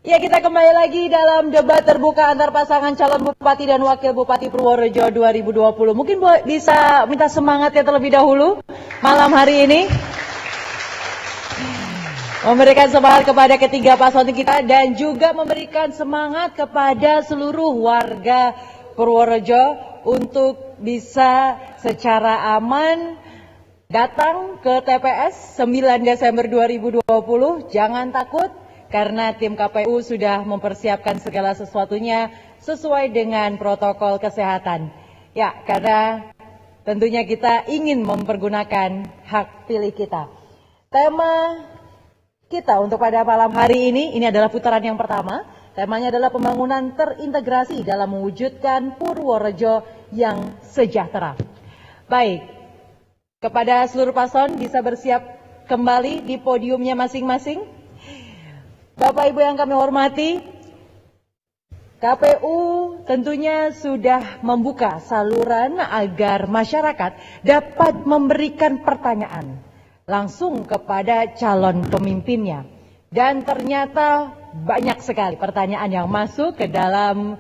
Ya, kita kembali lagi dalam debat terbuka antar pasangan calon Bupati dan Wakil Bupati Purworejo 2020. Mungkin bisa minta semangatnya terlebih dahulu malam hari ini. Memberikan semangat kepada ketiga paslon kita dan juga memberikan semangat kepada seluruh warga Purworejo untuk bisa secara aman datang ke TPS 9 Desember 2020. Jangan takut, karena tim KPU sudah mempersiapkan segala sesuatunya sesuai dengan protokol kesehatan. Ya, karena tentunya kita ingin mempergunakan hak pilih kita. Tema kita untuk pada malam hari ini adalah putaran yang pertama. Temanya adalah pembangunan terintegrasi dalam mewujudkan Purworejo yang sejahtera. Baik, kepada seluruh paslon bisa bersiap kembali di podiumnya masing-masing. Bapak Ibu yang kami hormati, KPU tentunya sudah membuka saluran agar masyarakat dapat memberikan pertanyaan langsung kepada calon pemimpinnya. Dan ternyata banyak sekali pertanyaan yang masuk ke dalam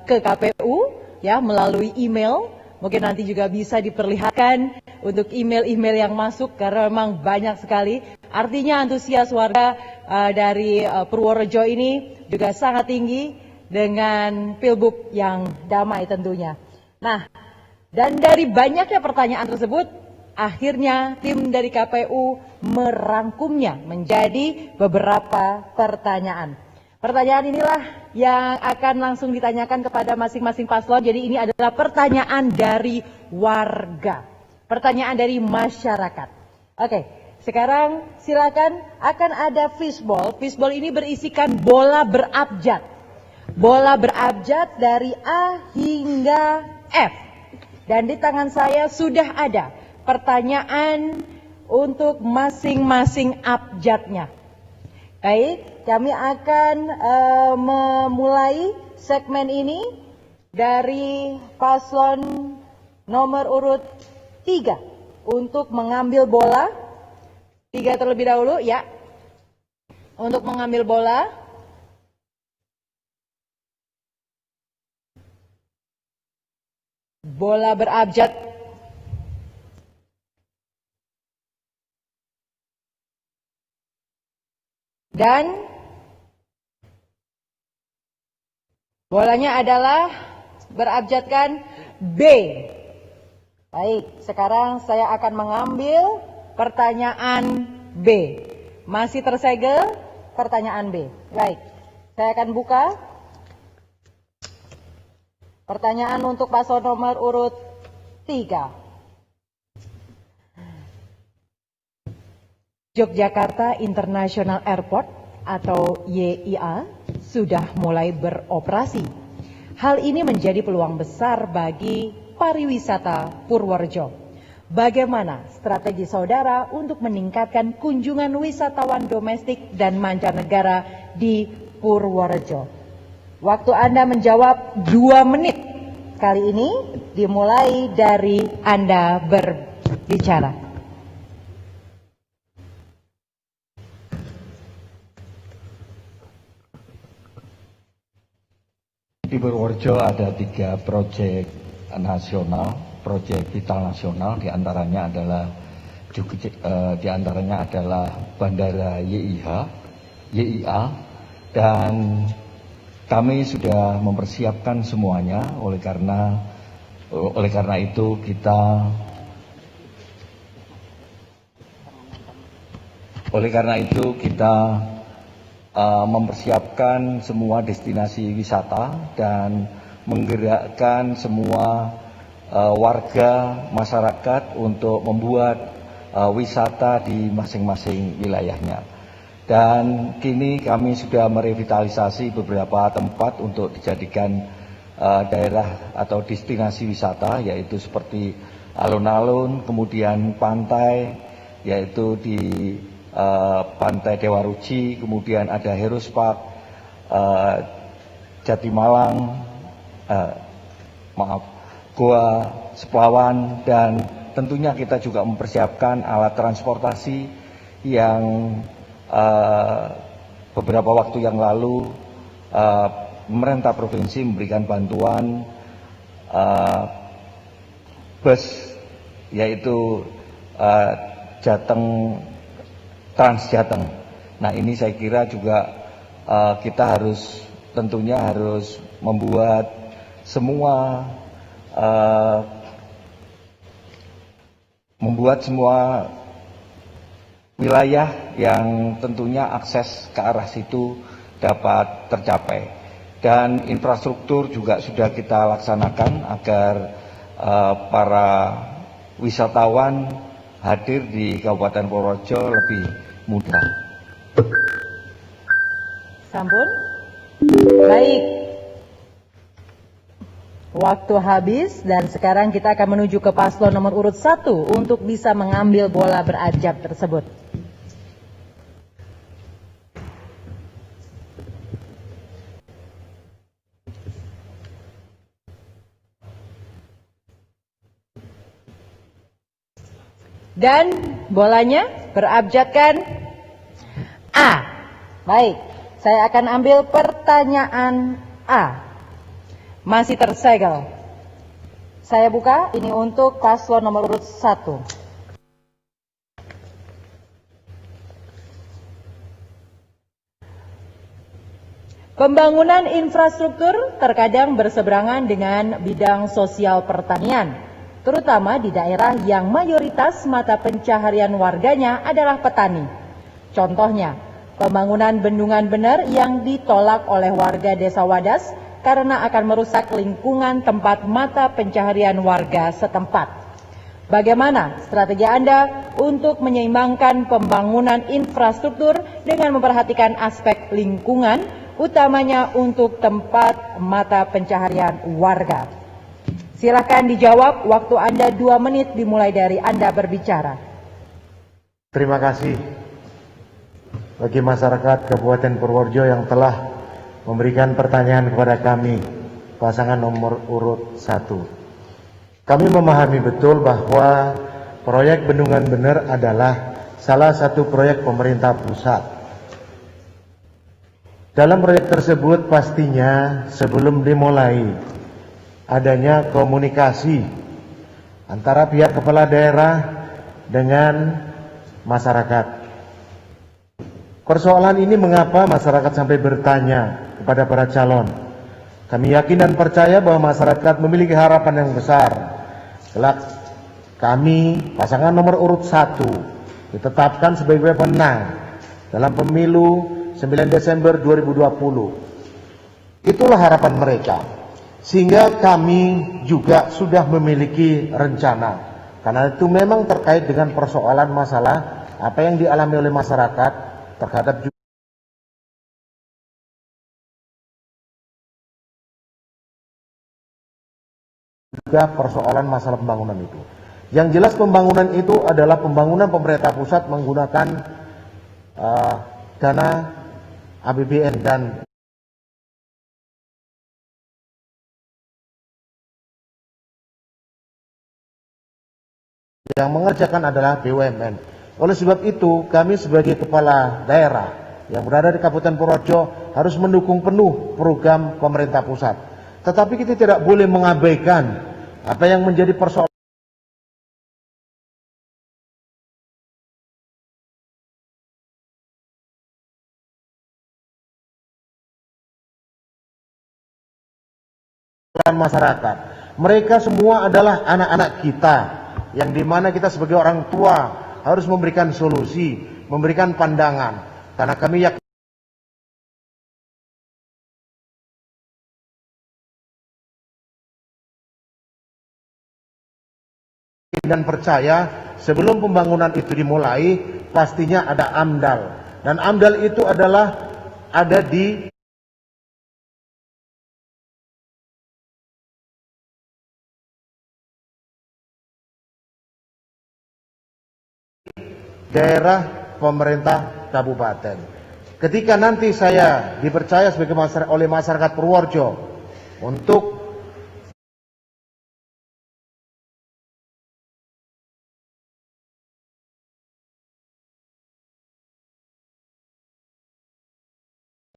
ke KPU ya melalui email. Mungkin nanti juga bisa diperlihatkan untuk email-email yang masuk karena memang banyak sekali. Artinya antusias warga dari Purworejo ini juga sangat tinggi dengan pilgub yang damai tentunya. Nah, dan dari banyaknya pertanyaan tersebut, akhirnya tim dari KPU merangkumnya menjadi beberapa pertanyaan. Pertanyaan inilah yang akan langsung ditanyakan kepada masing-masing paslon. Jadi ini adalah pertanyaan dari warga, pertanyaan dari masyarakat. Oke, sekarang silakan, akan ada fishball. Fishball ini berisikan bola berabjad. Bola berabjad dari A hingga F. Dan di tangan saya sudah ada pertanyaan untuk masing-masing abjadnya. Baik, kami akan memulai segmen ini dari paslon nomor urut 3 untuk mengambil bola. 3 terlebih dahulu ya, untuk mengambil bola. Bola berabjad. Dan bolanya adalah berabjadkan B. Baik, sekarang saya akan mengambil pertanyaan B. Masih tersegel pertanyaan B. Baik, saya akan buka. Pertanyaan untuk paslon nomor urut 3. Yogyakarta International Airport atau YIA sudah mulai beroperasi. Hal ini menjadi peluang besar bagi pariwisata Purworejo. Bagaimana strategi saudara untuk meningkatkan kunjungan wisatawan domestik dan mancanegara di Purworejo? Waktu Anda menjawab 2 menit. Kali ini dimulai dari Anda berbicara. Di Purworejo ada 3 proyek nasional, proyek vital nasional, diantaranya adalah Bandara YIA, dan kami sudah mempersiapkan semuanya. Oleh karena itu kita mempersiapkan semua destinasi wisata dan menggerakkan semua warga masyarakat untuk membuat wisata di masing-masing wilayahnya. Dan kini kami sudah merevitalisasi beberapa tempat untuk dijadikan daerah atau destinasi wisata, yaitu seperti alun-alun, kemudian pantai, yaitu di Pantai Dewa Ruci, kemudian ada Heroes Park, Jatimalang, Goa Seplawan, dan tentunya kita juga mempersiapkan alat transportasi yang beberapa waktu yang lalu pemerintah provinsi memberikan bantuan bus, yaitu Jateng, Trans Jateng. Nah, ini saya kira juga kita tentunya harus membuat semua wilayah yang tentunya akses ke arah situ dapat tercapai. Dan infrastruktur juga sudah kita laksanakan agar para wisatawan hadir di Kabupaten Purworejo lebih mudah. Sampun? Baik. Waktu habis dan sekarang kita akan menuju ke paslon nomor urut 1 untuk bisa mengambil bola berajab tersebut. Dan bolanya berabjadkan A. Baik, saya akan ambil pertanyaan A. Masih tersegel. Saya buka, ini untuk paslon nomor urut 1. Pembangunan infrastruktur terkadang berseberangan dengan bidang sosial pertanian, terutama di daerah yang mayoritas mata pencaharian warganya adalah petani. Contohnya, pembangunan bendungan bener yang ditolak oleh warga Desa Wadas karena akan merusak lingkungan tempat mata pencaharian warga setempat. Bagaimana strategi Anda untuk menyeimbangkan pembangunan infrastruktur dengan memperhatikan aspek lingkungan, utamanya untuk tempat mata pencaharian warga? Silakan dijawab, waktu Anda 2 menit dimulai dari Anda berbicara. Terima kasih bagi masyarakat Kabupaten Purworejo yang telah memberikan pertanyaan kepada kami, pasangan nomor urut 1. Kami memahami betul bahwa proyek Bendungan Bener adalah salah satu proyek pemerintah pusat. Dalam proyek tersebut pastinya sebelum dimulai adanya komunikasi antara pihak kepala daerah dengan masyarakat. Persoalan ini mengapa masyarakat sampai bertanya kepada para calon. Kami yakin dan percaya bahwa masyarakat memiliki harapan yang besar. Kelak kami, pasangan nomor urut 1, ditetapkan sebagai pemenang dalam pemilu 9 Desember 2020. Itulah harapan mereka. Sehingga kami juga sudah memiliki rencana. Karena itu memang terkait dengan persoalan masalah apa yang dialami oleh masyarakat terhadap juga persoalan masalah pembangunan itu. Yang jelas pembangunan itu adalah pembangunan pemerintah pusat menggunakan dana APBN dan yang mengerjakan adalah BUMN. Oleh sebab itu, kami sebagai kepala daerah yang berada di Kabupaten Purworejo harus mendukung penuh program pemerintah pusat. Tetapi kita tidak boleh mengabaikan apa yang menjadi persoalan masyarakat. Mereka semua adalah anak-anak kita, yang dimana kita sebagai orang tua harus memberikan solusi, memberikan pandangan. Karena kami yakin dan percaya sebelum pembangunan itu dimulai, pastinya ada AMDAL. Dan AMDAL itu adalah ada di daerah pemerintah kabupaten. Ketika nanti saya dipercaya sebagai oleh masyarakat Purworejo untuk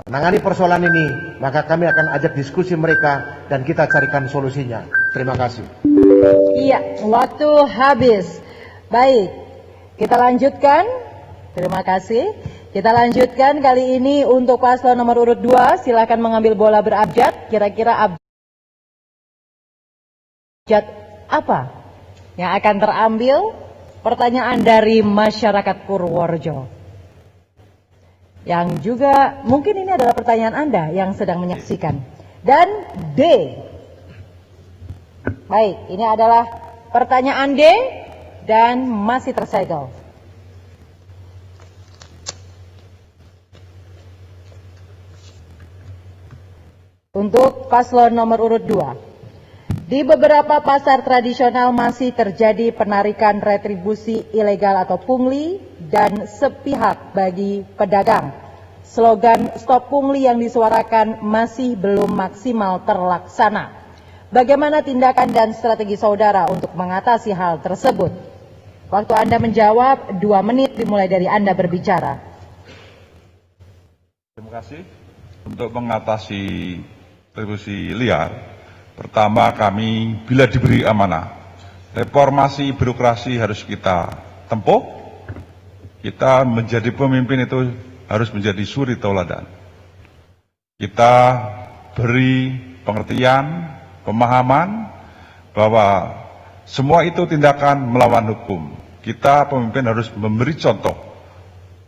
menangani persoalan ini, maka kami akan ajak diskusi mereka dan kita carikan solusinya. Terima kasih. Iya, waktu habis. Baik, kita lanjutkan. Terima kasih. Kita lanjutkan kali ini untuk paslon nomor urut 2. Silakan mengambil bola berabjad. Kira-kira abjad apa yang akan terambil? Pertanyaan dari masyarakat Purworejo. Yang juga mungkin ini adalah pertanyaan Anda yang sedang menyaksikan. Dan D. Baik, ini adalah pertanyaan D dan masih tersegel. Untuk paslon nomor urut 2. Di beberapa pasar tradisional masih terjadi penarikan retribusi ilegal atau pungli dan sepihak bagi pedagang. Slogan Stop Pungli yang disuarakan masih belum maksimal terlaksana. Bagaimana tindakan dan strategi saudara untuk mengatasi hal tersebut? Waktu Anda menjawab 2 menit dimulai dari Anda berbicara. Terima kasih. Untuk mengatasi retribusi liar, pertama kami bila diberi amanah, reformasi birokrasi harus kita tempuh. Kita menjadi pemimpin itu harus menjadi suri tauladan. Kita beri pengertian, pemahaman bahwa semua itu tindakan melawan hukum. Kita pemimpin harus memberi contoh,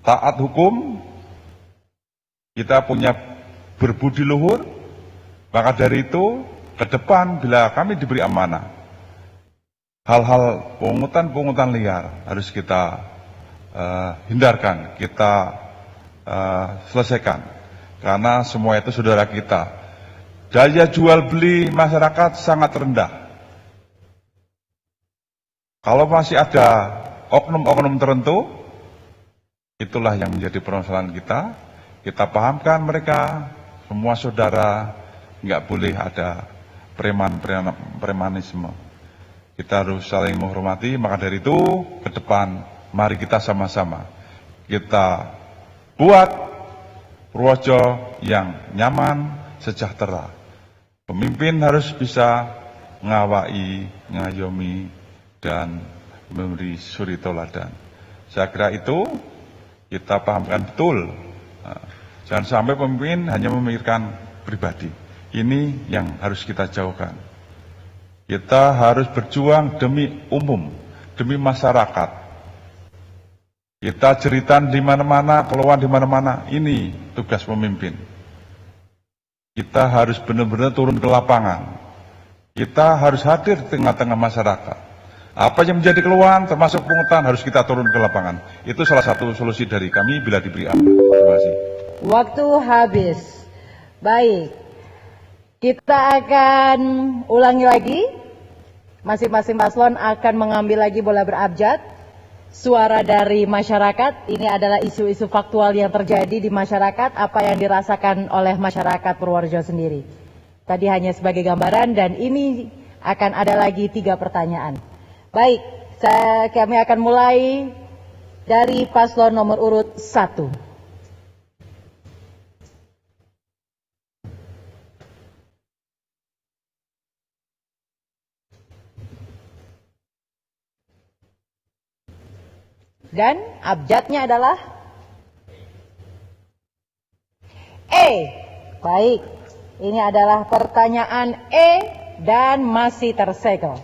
taat hukum, kita punya berbudi luhur. Maka dari itu, ke depan bila kami diberi amanah, hal-hal pungutan liar harus kita hindarkan, kita selesaikan. Karena semua itu saudara kita. Daya jual beli masyarakat sangat rendah. Kalau masih ada oknum-oknum tertentu, itulah yang menjadi permasalahan kita. Kita pahamkan mereka, semua saudara, nggak boleh ada premanisme. Kita harus saling menghormati. Maka dari itu, ke depan, mari kita sama-sama kita buat Purworejo yang nyaman, sejahtera. Pemimpin harus bisa ngawai, ngayomi, dan memberi suri tauladan. Saya kira itu kita pahamkan betul. Jangan sampai pemimpin hanya memikirkan pribadi. Ini yang harus kita jauhkan. Kita harus berjuang demi umum, demi masyarakat. Kita jeritan di mana-mana, keluhan di mana-mana. Ini tugas pemimpin. Kita harus benar-benar turun ke lapangan. Kita harus hadir di tengah-tengah masyarakat. Apa yang menjadi keluhan, termasuk pungutan, harus kita turun ke lapangan. Itu salah satu solusi dari kami bila diberi amanah. Terima kasih. Waktu habis. Baik. Kita akan ulangi lagi. Masing-masing paslon akan mengambil lagi bola berabjad. Suara dari masyarakat, ini adalah isu-isu faktual yang terjadi di masyarakat, apa yang dirasakan oleh masyarakat Purworejo sendiri. Tadi hanya sebagai gambaran dan ini akan ada lagi 3 pertanyaan. Baik, kami akan mulai dari paslon nomor urut 1. Dan abjadnya adalah E. Baik, ini adalah pertanyaan E dan masih tersegel.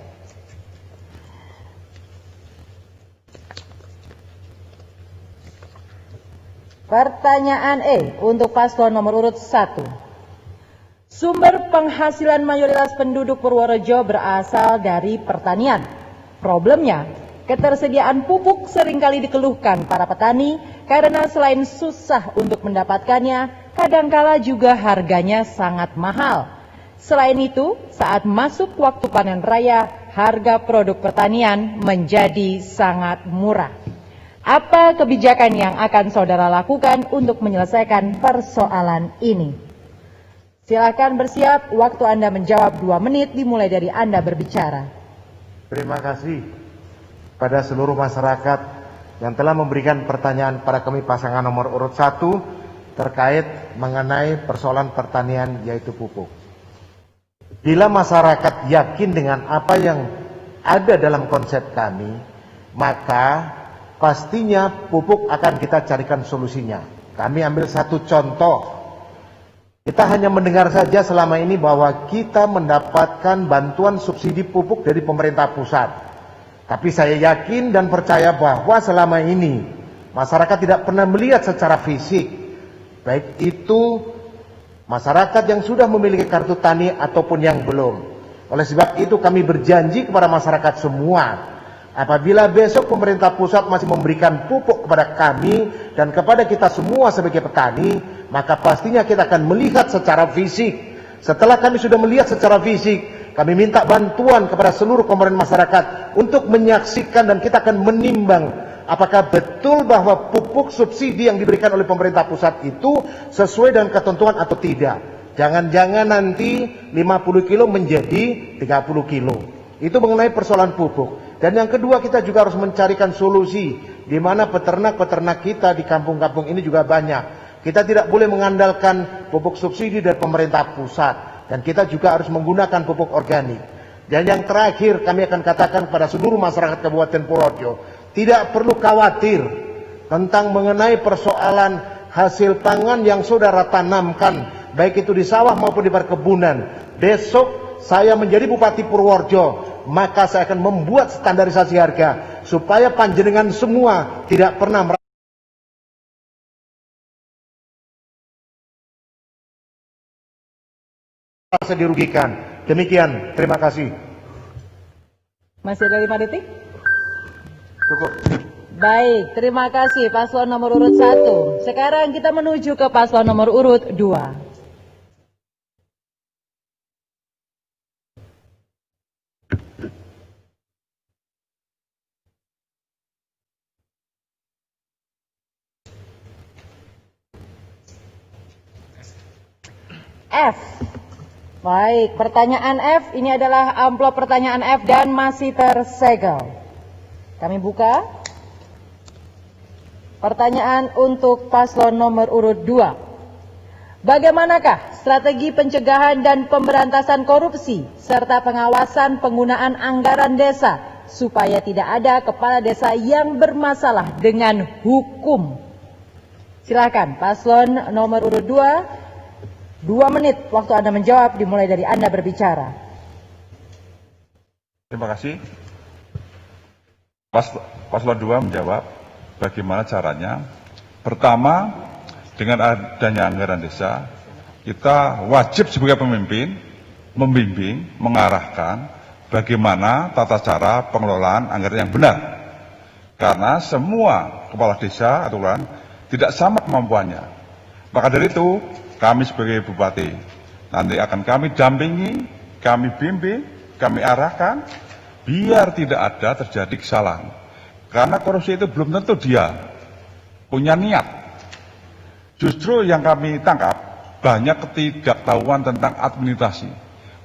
Pertanyaan E untuk paslon nomor urut 1. Sumber penghasilan mayoritas penduduk Purworejo berasal dari pertanian. Problemnya, ketersediaan pupuk seringkali dikeluhkan para petani karena selain susah untuk mendapatkannya, kadangkala juga harganya sangat mahal. Selain itu, saat masuk waktu panen raya, harga produk pertanian menjadi sangat murah. Apa kebijakan yang akan saudara lakukan untuk menyelesaikan persoalan ini? Silakan bersiap, waktu Anda menjawab 2 menit dimulai dari Anda berbicara. Terima kasih pada seluruh masyarakat yang telah memberikan pertanyaan pada kami pasangan nomor urut 1 terkait mengenai persoalan pertanian yaitu pupuk. Bila masyarakat yakin dengan apa yang ada dalam konsep kami, maka pastinya pupuk akan kita carikan solusinya. Kami ambil satu contoh. Kita hanya mendengar saja selama ini bahwa kita mendapatkan bantuan subsidi pupuk dari pemerintah pusat. Tapi saya yakin dan percaya bahwa selama ini masyarakat tidak pernah melihat secara fisik, baik itu masyarakat yang sudah memiliki kartu tani ataupun yang belum. Oleh sebab itu kami berjanji kepada masyarakat semua, apabila besok pemerintah pusat masih memberikan pupuk kepada kami dan kepada kita semua sebagai petani, maka pastinya kita akan melihat secara fisik. Setelah kami sudah melihat secara fisik, kami minta bantuan kepada seluruh komponen masyarakat untuk menyaksikan, dan kita akan menimbang apakah betul bahwa pupuk subsidi yang diberikan oleh pemerintah pusat itu sesuai dengan ketentuan atau tidak. Jangan-jangan nanti 50 kilo menjadi 30 kilo. Itu mengenai persoalan pupuk. Dan yang kedua, kita juga harus mencarikan solusi di mana peternak-peternak kita di kampung-kampung ini juga banyak. Kita tidak boleh mengandalkan pupuk subsidi dari pemerintah pusat, dan kita juga harus menggunakan pupuk organik. Dan yang terakhir, kami akan katakan kepada seluruh masyarakat Kabupaten Purworejo, tidak perlu khawatir tentang mengenai persoalan hasil pangan yang saudara tanamkan, baik itu di sawah maupun di perkebunan. Besok saya menjadi Bupati Purworejo, maka saya akan membuat standarisasi harga supaya panjenengan semua tidak pernah merasa dirugikan. Demikian, terima kasih. Masih ada 5 detik? Cukup. Baik, terima kasih paslon nomor urut 1. Sekarang kita menuju ke paslon nomor urut 2. F. Baik, pertanyaan F ini adalah amplop pertanyaan F dan masih tersegel. Kami buka. Pertanyaan untuk paslon nomor urut 2. Bagaimanakah strategi pencegahan dan pemberantasan korupsi serta pengawasan penggunaan anggaran desa supaya tidak ada kepala desa yang bermasalah dengan hukum? Silakan paslon nomor urut 2. 2 menit waktu Anda menjawab dimulai dari Anda berbicara. Terima kasih. Paslon 2 menjawab bagaimana caranya. Pertama, dengan adanya anggaran desa, kita wajib sebagai pemimpin membimbing, mengarahkan bagaimana tata cara pengelolaan anggaran yang benar. Karena semua kepala desa atau kelurahan tidak sama kemampuannya. Maka dari itu, kami sebagai bupati nanti akan kami dampingi, kami bimbing, kami arahkan biar tidak ada terjadi kesalahan. Karena korupsi itu belum tentu dia punya niat. Justru yang kami tangkap banyak ketidaktahuan tentang administrasi.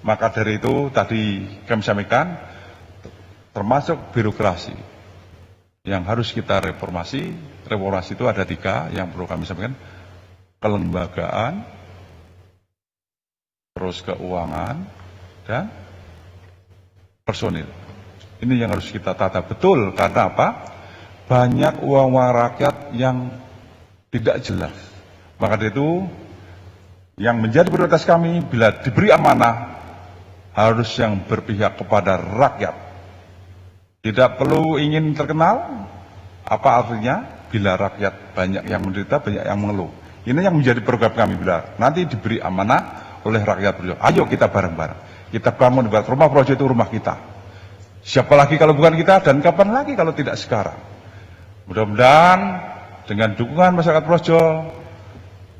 Maka dari itu tadi kami sampaikan termasuk birokrasi yang harus kita reformasi. Reformasi itu ada 3 yang perlu kami sampaikan. Kelembagaan, terus keuangan, dan personil. Ini yang harus kita tata betul, karena apa? Banyak uang rakyat yang tidak jelas. Maka dari itu, yang menjadi prioritas kami bila diberi amanah, harus yang berpihak kepada rakyat. Tidak perlu ingin terkenal, apa artinya? Bila rakyat banyak yang menderita, banyak yang mengeluh. Ini yang menjadi program kami bila nanti diberi amanah oleh rakyat Purworejo. Ayo kita bareng-bareng. Kita bangun rumah Purworejo itu rumah kita. Siapa lagi kalau bukan kita, dan kapan lagi kalau tidak sekarang. Mudah-mudahan dengan dukungan masyarakat Purworejo,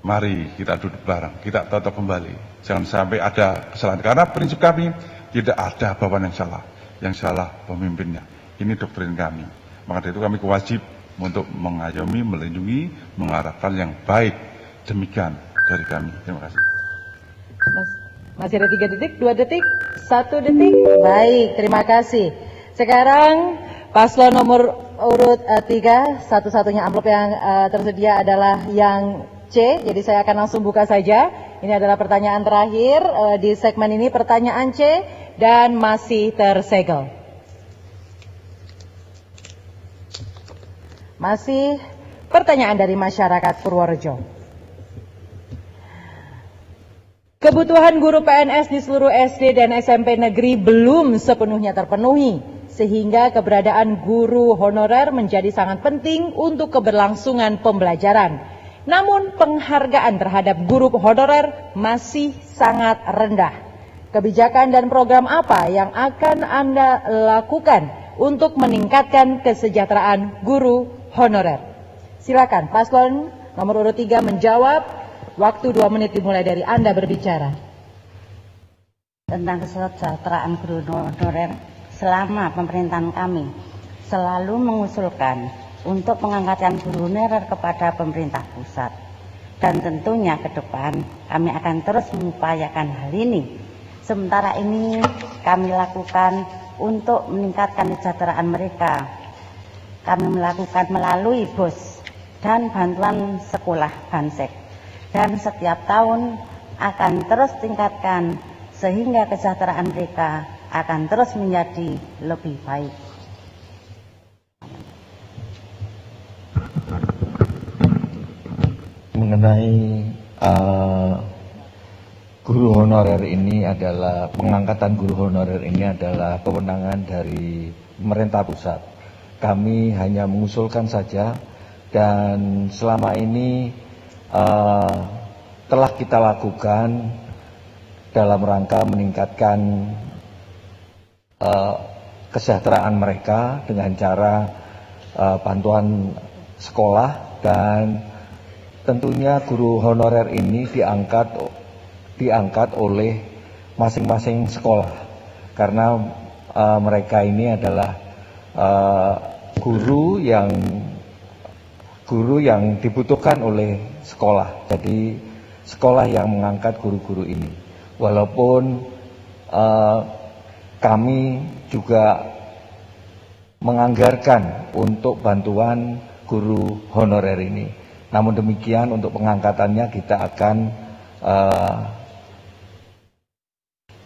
mari kita duduk bareng, kita tetap kembali. Jangan sampai ada kesalahan. Karena prinsip kami tidak ada bawahan yang salah. Yang salah pemimpinnya. Ini doktrin kami. Maka dari itu kami wajib untuk mengayomi, melindungi, mengarahkan yang baik. Demikian dari kami. Terima kasih. Masih ada 3 detik, 2 detik, 1 detik. Baik, terima kasih. Sekarang paslon nomor urut 3, satu-satunya amplop yang tersedia adalah yang C, jadi saya akan langsung buka saja. Ini adalah pertanyaan terakhir di segmen ini, pertanyaan C, dan masih tersegel. Masih pertanyaan dari masyarakat Purworejo. Kebutuhan guru PNS di seluruh SD dan SMP negeri belum sepenuhnya terpenuhi, sehingga keberadaan guru honorer menjadi sangat penting untuk keberlangsungan pembelajaran. Namun penghargaan terhadap guru honorer masih sangat rendah. Kebijakan dan program apa yang akan Anda lakukan untuk meningkatkan kesejahteraan guru honorer? Silakan paslon nomor urut 3 menjawab. Waktu 2 menit dimulai dari Anda berbicara. Tentang kesejahteraan guru honorer, selama pemerintahan kami selalu mengusulkan untuk mengangkatkan guru honorer kepada pemerintah pusat. Dan tentunya ke depan kami akan terus mengupayakan hal ini. Sementara ini kami lakukan untuk meningkatkan kesejahteraan mereka. Kami melakukan melalui BOS dan bantuan sekolah Bansek. Dan setiap tahun akan terus tingkatkan sehingga kesejahteraan mereka akan terus menjadi lebih baik. Mengenai guru honorer ini adalah, pengangkatan guru honorer ini adalah kewenangan dari pemerintah pusat. Kami hanya mengusulkan saja, dan selama ini telah kita lakukan dalam rangka meningkatkan kesejahteraan mereka dengan cara bantuan sekolah, dan tentunya guru honorer ini diangkat oleh masing-masing sekolah, karena mereka ini adalah guru yang dibutuhkan oleh sekolah. Jadi sekolah yang mengangkat guru-guru ini. Walaupun kami juga menganggarkan untuk bantuan guru honorer ini. Namun demikian, untuk pengangkatannya kita akan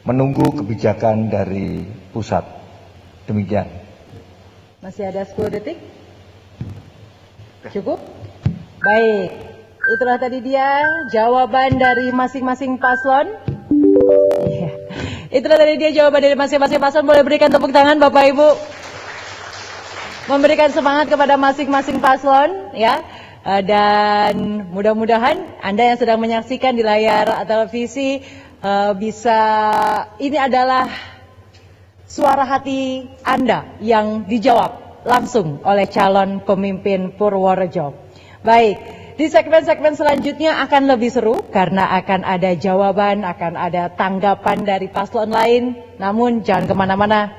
menunggu kebijakan dari pusat. Demikian. Masih ada 10 detik? Cukup? Baik, itulah tadi dia jawaban dari masing-masing paslon. Iya. Itulah tadi dia jawaban dari masing-masing paslon. Boleh berikan tepuk tangan Bapak Ibu. Memberikan semangat kepada masing-masing paslon, ya. Dan mudah-mudahan Anda yang sedang menyaksikan di layar televisi bisa, ini adalah suara hati Anda yang dijawab langsung oleh calon pemimpin Purworejo. Baik, di segmen-segmen selanjutnya akan lebih seru karena akan ada jawaban, akan ada tanggapan dari paslon lain. Namun jangan kemana-mana,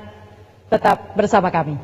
tetap bersama kami.